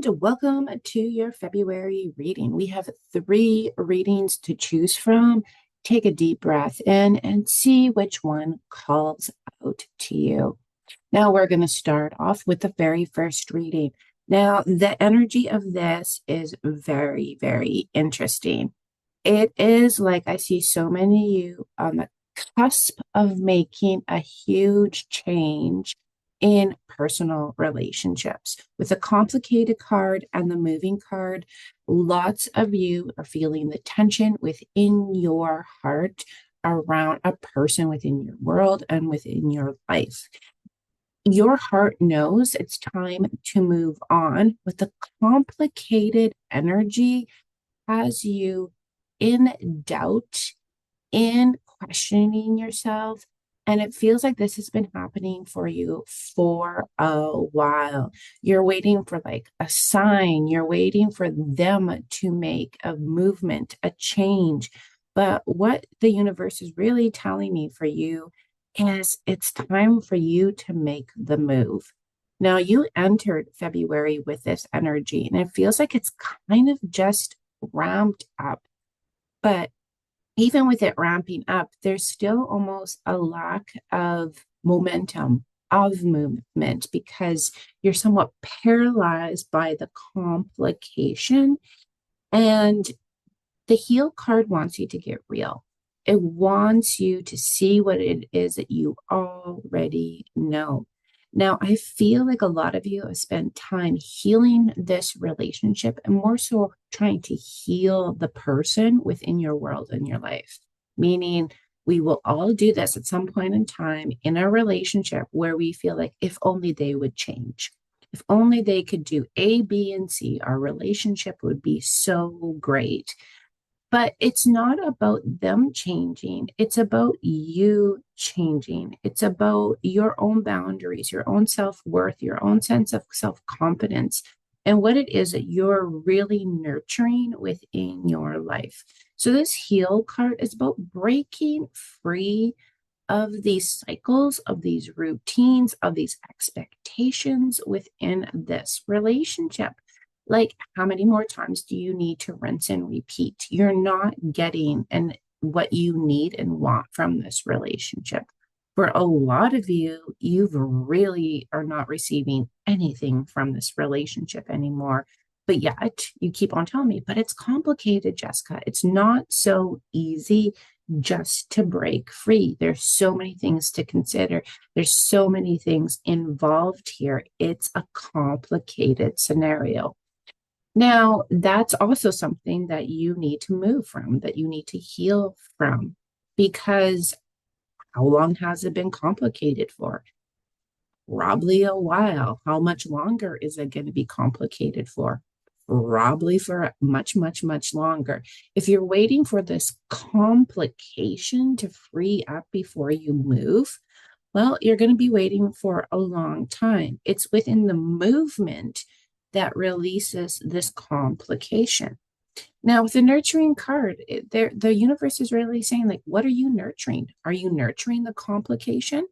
and welcome to your February reading. We have 3 readings to choose from. Take a deep breath in and see which one calls out to you. Now we're going to start off with the very first reading. Now, the energy of this is very, very interesting. It is like I see so many of you on the cusp of making a huge change in personal relationships. With the complicated card and the moving card, lots of you are feeling the tension within your heart around a person within your world and within your life. Your heart knows it's time to move on, but the complicated energy has you in doubt, in questioning yourself. And it feels like this has been happening for you for a while. You're waiting for like a sign, you're waiting for them to make a movement, a change. But what the universe is really telling me for you is it's time for you to make the move. Now, you entered February with this energy, and it feels like it's kind of just ramped up. But even with it ramping up, there's still almost a lack of momentum, of movement, because you're somewhat paralyzed by the complication. And the heal card wants you to get real. It wants you to see what it is that you already know. Now, I feel like a lot of you have spent time healing this relationship and more so trying to heal the person within your world and your life. Meaning, we will all do this at some point in time in a relationship where we feel like if only they would change. If only they could do A, B, and C, our relationship would be so great. But it's not about them changing. It's about you changing. It's about your own boundaries, your own self-worth, your own sense of self-confidence, and what it is that you're really nurturing within your life. So this heal card is about breaking free of these cycles, of these routines, of these expectations within this relationship. Like, how many more times do you need to rinse and repeat? You're not getting what you need and want from this relationship. For a lot of you, you really are not receiving anything from this relationship anymore. But yet you keep on telling me, but it's complicated, Jessica. It's not so easy just to break free. There's so many things to consider. There's so many things involved here. It's a complicated scenario. Now, that's also something that you need to move from, that you need to heal from, because how long has it been complicated for? Probably a while. How much longer is it going to be complicated for? Probably for much, much, much longer. If you're waiting for this complication to free up before you move, well, you're going to be waiting for a long time. It's within the movement that releases this complication. Now, with the nurturing card, the universe is really saying, like, what are you nurturing? Are you nurturing the complication?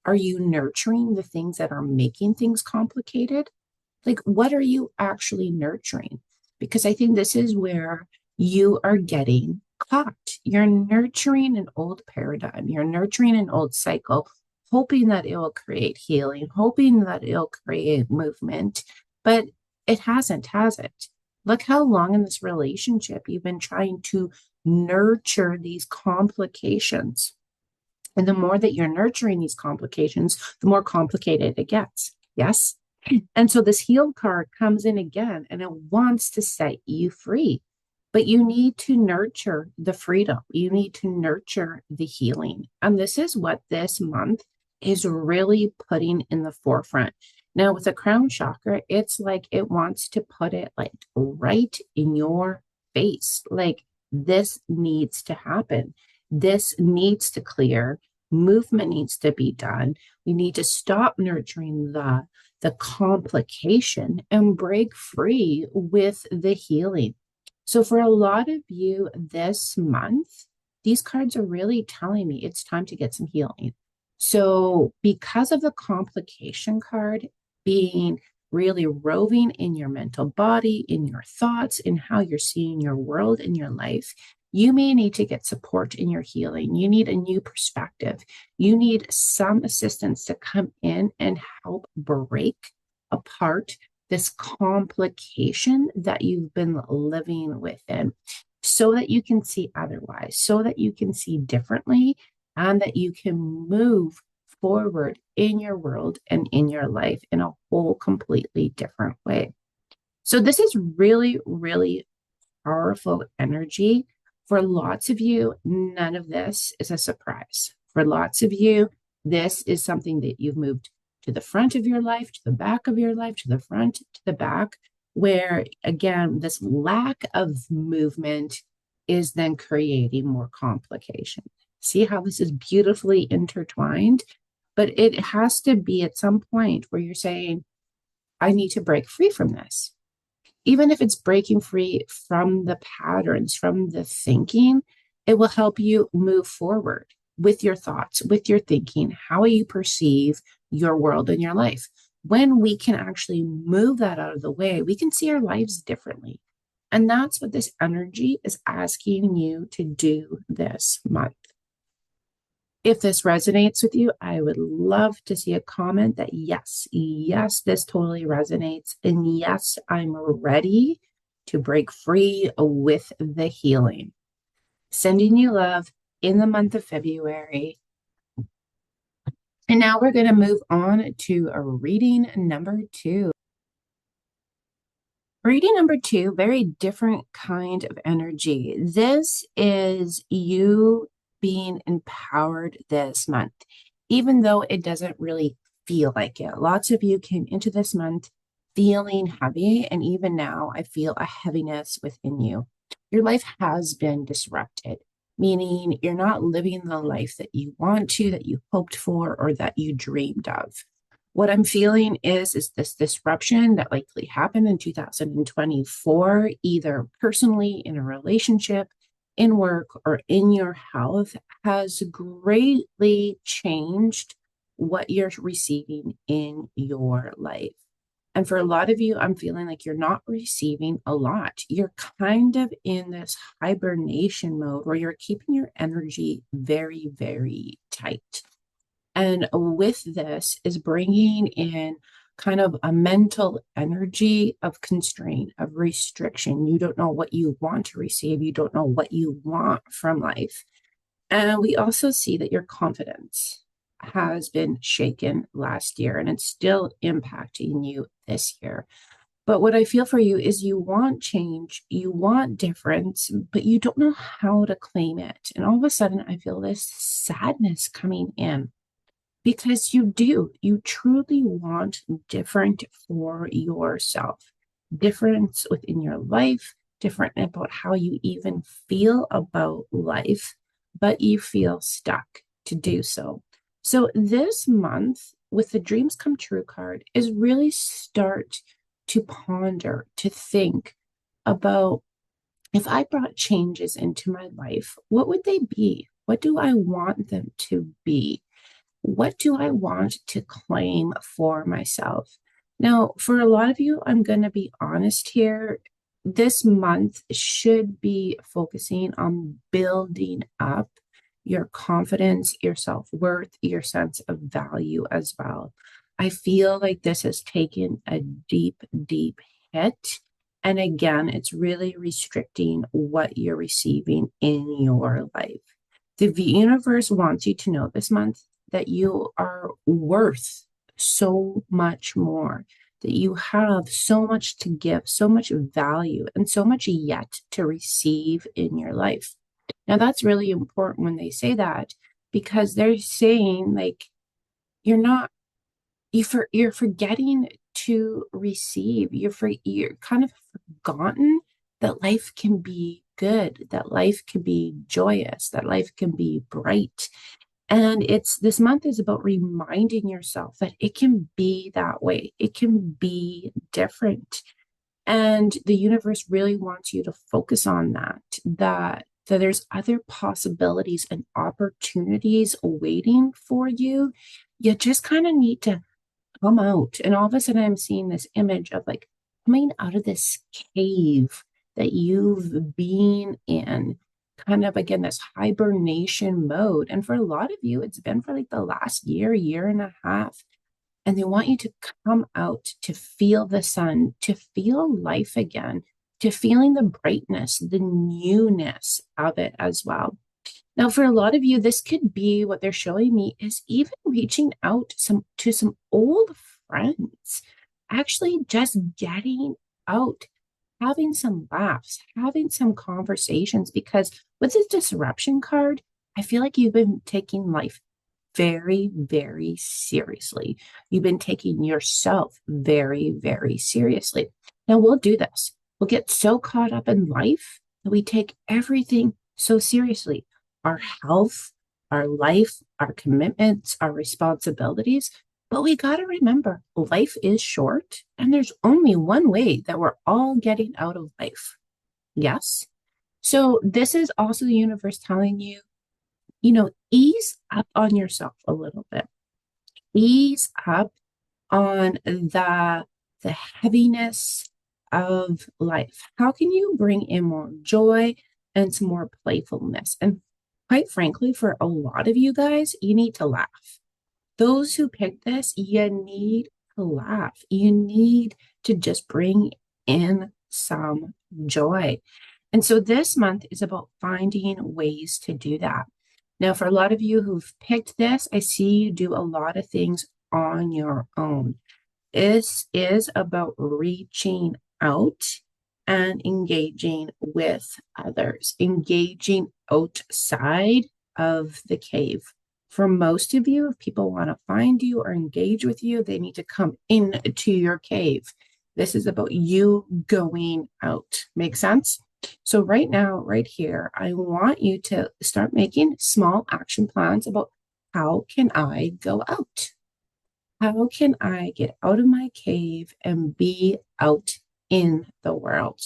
Are you nurturing the things that are making things complicated? Like, what are you actually nurturing? Because I think this is where you are getting caught. You're nurturing an old paradigm. You're nurturing an old cycle, hoping that it will create healing, hoping that it'll create movement. But it hasn't, has it? Look how long in this relationship you've been trying to nurture these complications. And the more that you're nurturing these complications, the more complicated it gets. Yes? And so this heal card comes in again and it wants to set you free. But you need to nurture the freedom. You need to nurture the healing. And this is what this month is really putting in the forefront. Now, with the crown chakra, it's like it wants to put it like right in your face. Like, this needs to happen. This needs to clear. Movement needs to be done. We need to stop nurturing the complication and break free with the healing. So for a lot of you this month, these cards are really telling me it's time to get some healing. So because of the complication card being really roving in your mental body, in your thoughts, in how you're seeing your world and your life, you may need to get support in your healing. You need a new perspective. You need some assistance to come in and help break apart this complication that you've been living within so that you can see otherwise, so that you can see differently, and that you can move forward in your world and in your life in a whole completely different way. So this is really, really powerful energy. For lots of you, none of this is a surprise. For lots of you, this is something that you've moved to the front of your life, to the back of your life, to the front, to the back, where again, this lack of movement is then creating more complication. See how this is beautifully intertwined? But it has to be at some point where you're saying, I need to break free from this. Even if it's breaking free from the patterns, from the thinking, it will help you move forward with your thoughts, with your thinking, how you perceive your world and your life. When we can actually move that out of the way, we can see our lives differently. And that's what this energy is asking you to do this month. If this resonates with you, I would love to see a comment that yes, this totally resonates. And yes, I'm ready to break free with the healing. Sending you love in the month of February. And now we're going to move on to a reading number 2. Reading number 2, very different kind of energy. This is you being empowered this month, even though it doesn't really feel like it. Lots of you came into this month feeling heavy, and even now I feel a heaviness within you. Your life has been disrupted, meaning you're not living the life that you want to, that you hoped for, or that you dreamed of. What I'm feeling is this disruption that likely happened in 2024, either personally in a relationship, in work, or in your health, has greatly changed what you're receiving in your life. And for a lot of you, I'm feeling like you're not receiving a lot. You're kind of in this hibernation mode where you're keeping your energy very, very tight. And with this is bringing in kind of a mental energy of constraint, of restriction. You don't know what you want to receive. You don't know what you want from life. And we also see that your confidence has been shaken last year and it's still impacting you this year. But what I feel for you is you want change, you want difference, but you don't know how to claim it. And all of a sudden, I feel this sadness coming in. Because you truly want different for yourself, difference within your life, different about how you even feel about life, but you feel stuck to do so. So this month with the Dreams Come True card is really start to ponder, to think about if I brought changes into my life, what would they be? What do I want them to be? What do I want to claim for myself? Now, for a lot of you, I'm going to be honest here. This month should be focusing on building up your confidence, your self-worth, your sense of value as well. I feel like this has taken a deep, deep hit. And again, it's really restricting what you're receiving in your life. The universe wants you to know this month that you are worth so much more, that you have so much to give, so much value, and so much yet to receive in your life. Now, that's really important when they say that, because they're saying like, you're forgetting to receive. You're kind of forgotten that life can be good, that life can be joyous, that life can be bright. And this month is about reminding yourself that it can be that way. It can be different. And the universe really wants you to focus on that there's other possibilities and opportunities waiting for you. You just kind of need to come out. And all of a sudden, I'm seeing this image of like coming out of this cave that you've been in, kind of again, this hibernation mode. And for a lot of you, it's been for like the last year, year and a half. And they want you to come out to feel the sun, to feel life again, to feeling the brightness, the newness of it as well. Now, for a lot of you, this could be what they're showing me is even reaching out to some old friends, actually just getting out, having some laughs, having some conversations, because with this disruption card, I feel like you've been taking life very, very seriously. You've been taking yourself very, very seriously. Now, we'll do this. We'll get so caught up in life that we take everything so seriously, our health, our life, our commitments, our responsibilities. But we got to remember life is short, and there's only one way that we're all getting out of life. Yes. So, this is also the universe telling you, ease up on yourself a little bit. Ease up on the heaviness of life. How can you bring in more joy and some more playfulness? And quite frankly, for a lot of you guys, you need to laugh. Those who pick this, you need to laugh. You need to just bring in some joy. And so this month is about finding ways to do that. Now, for a lot of you who've picked this, I see you do a lot of things on your own. This is about reaching out and engaging with others, engaging outside of the cave. For most of you, if people want to find you or engage with you, they need to come into your cave. This is about you going out. Make sense? So right now, right here, I want you to start making small action plans about how can I go out? How can I get out of my cave and be out in the world?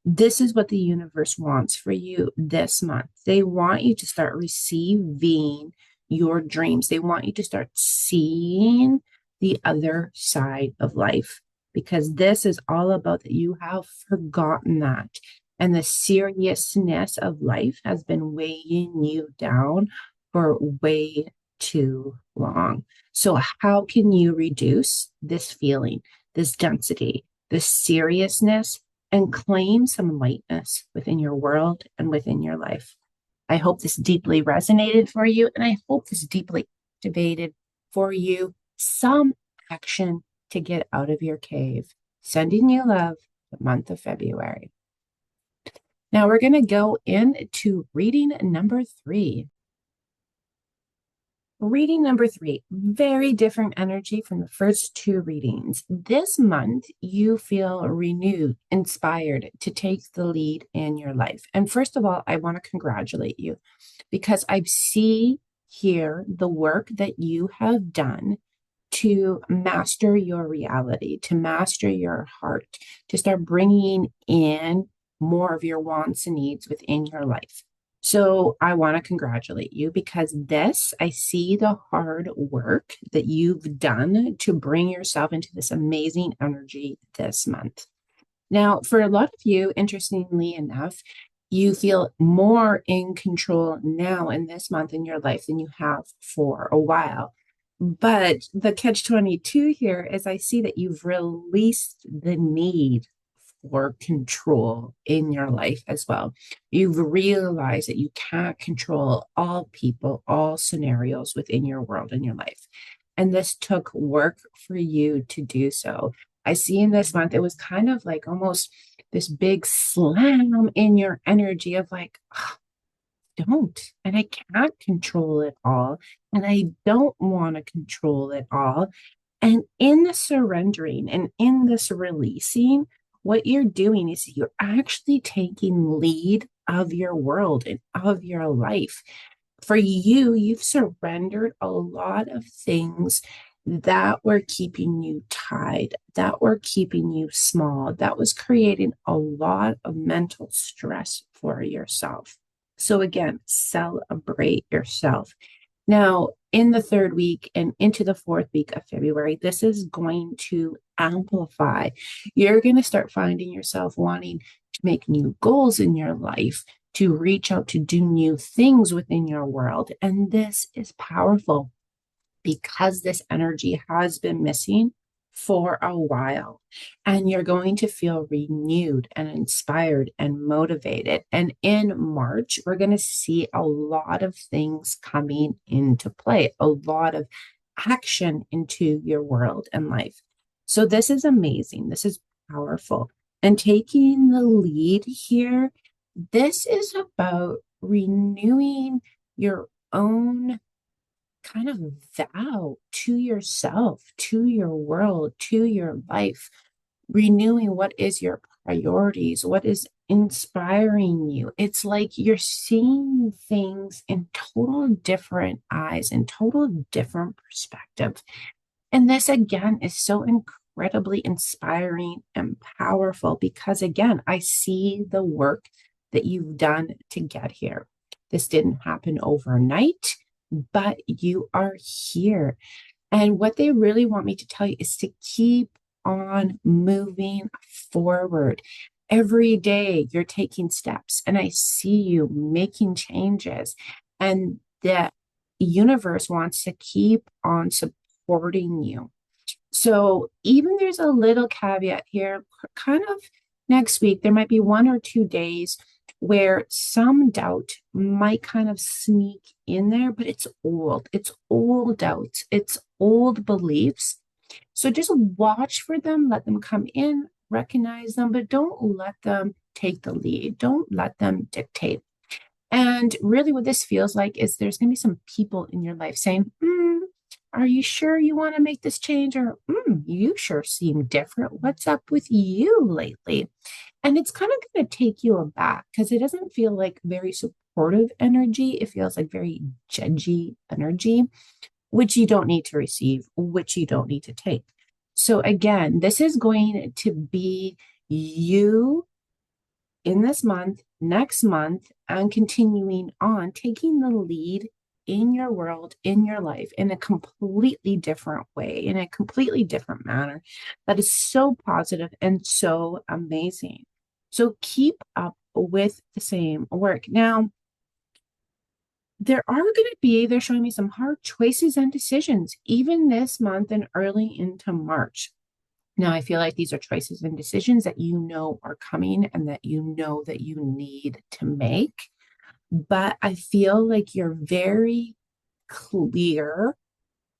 This is what the universe wants for you this month. They want you to start receiving your dreams. They want you to start seeing the other side of life, because this is all about that you have forgotten that. And the seriousness of life has been weighing you down for way too long. So, how can you reduce this feeling, this density, this seriousness, and claim some lightness within your world and within your life? I hope this deeply resonated for you, and I hope this deeply activated for you some action to get out of your cave. Sending you love, the month of February. Now we're going to go into reading number 3. Reading number 3, very different energy from the first 2 readings. This month, you feel renewed, inspired to take the lead in your life. And first of all, I want to congratulate you, because I see here the work that you have done to master your reality, to master your heart, to start bringing in more of your wants and needs within your life. So I want to congratulate you, because this, I see the hard work that you've done to bring yourself into this amazing energy this month. Now, for a lot of you, interestingly enough, you feel more in control now in this month in your life than you have for a while. But the catch-22 here is I see that you've released the need for control in your life as well. You've realized that you can't control all people, all scenarios within your world and your life. And this took work for you to do so. I see in this month, it was kind of like almost this big slam in your energy of like, oh, don't, and I can't control it all, and I don't want to control it all. And in the surrendering and in this releasing, what you're doing is you're actually taking lead of your world and of your life. For you, you've surrendered a lot of things that were keeping you tied, that were keeping you small, that was creating a lot of mental stress for yourself. So again, celebrate yourself. Now, in the third week and into the fourth week of February, this is going to amplify. You're going to start finding yourself wanting to make new goals in your life, to reach out to do new things within your world. And this is powerful because this energy has been missing for a while. And you're going to feel renewed and inspired and motivated. And in March, we're going to see a lot of things coming into play, a lot of action into your world and life. So this is amazing. This is powerful. And taking the lead here, this is about renewing your own kind of vow to yourself, to your world, to your life, renewing what is your priorities, what is inspiring you. It's like you're seeing things in total different eyes, in total different perspective. And this again is so incredibly inspiring and powerful because again, I see the work that you've done to get here. This didn't happen overnight, but you are here. And what they really want me to tell you is to keep on moving forward. Every day you're taking steps, and I see you making changes, and the universe wants to keep on supporting you. So even there's a little caveat here, kind of next week, there might be 1 or 2 days where some doubt might kind of sneak in there, but it's old. It's old doubts. It's old beliefs. So just watch for them, let them come in, recognize them, but don't let them take the lead. Don't let them dictate. And really what this feels like is there's going to be some people in your life saying, are you sure you want to make this change? Or, you sure seem different. What's up with you lately? And it's kind of going to take you aback because it doesn't feel like very supportive energy. It feels like very judgy energy, which you don't need to receive, which you don't need to take. So again, this is going to be you in this month, next month, and continuing on, taking the lead in your world, in your life, in a completely different way, in a completely different manner that is so positive and so amazing. So keep up with the same work. Now, there are going to be, they're showing me some hard choices and decisions, even this month and early into March. Now, I feel like these are choices and decisions that you know are coming and that you know that you need to make. But I feel like you're very clear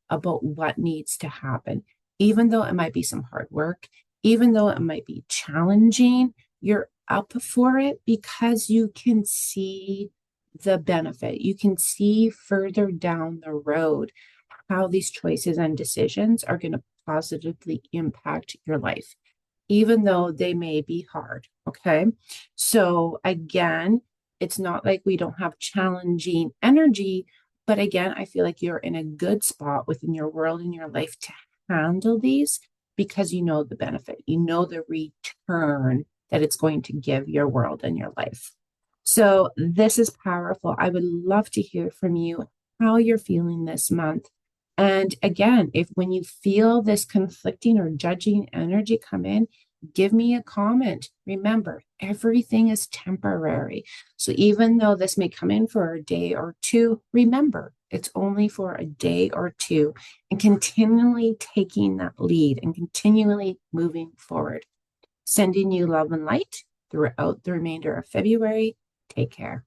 about what needs to happen. Even though it might be some hard work, even though it might be challenging, you're up for it because you can see the benefit. You can see further down the road how these choices and decisions are going to positively impact your life, even though they may be hard. Okay. So again, it's not like we don't have challenging energy, but again, I feel like you're in a good spot within your world and your life to handle these because you know the benefit, you know the return that it's going to give your world and your life. So this is powerful. I would love to hear from you how you're feeling this month. And again, if when you feel this conflicting or judging energy come in, give me a comment. Remember, everything is temporary. So even though this may come in for a day or two, remember, it's only for a day or two, and continually taking that lead and continually moving forward. Sending you love and light throughout the remainder of February. Take care.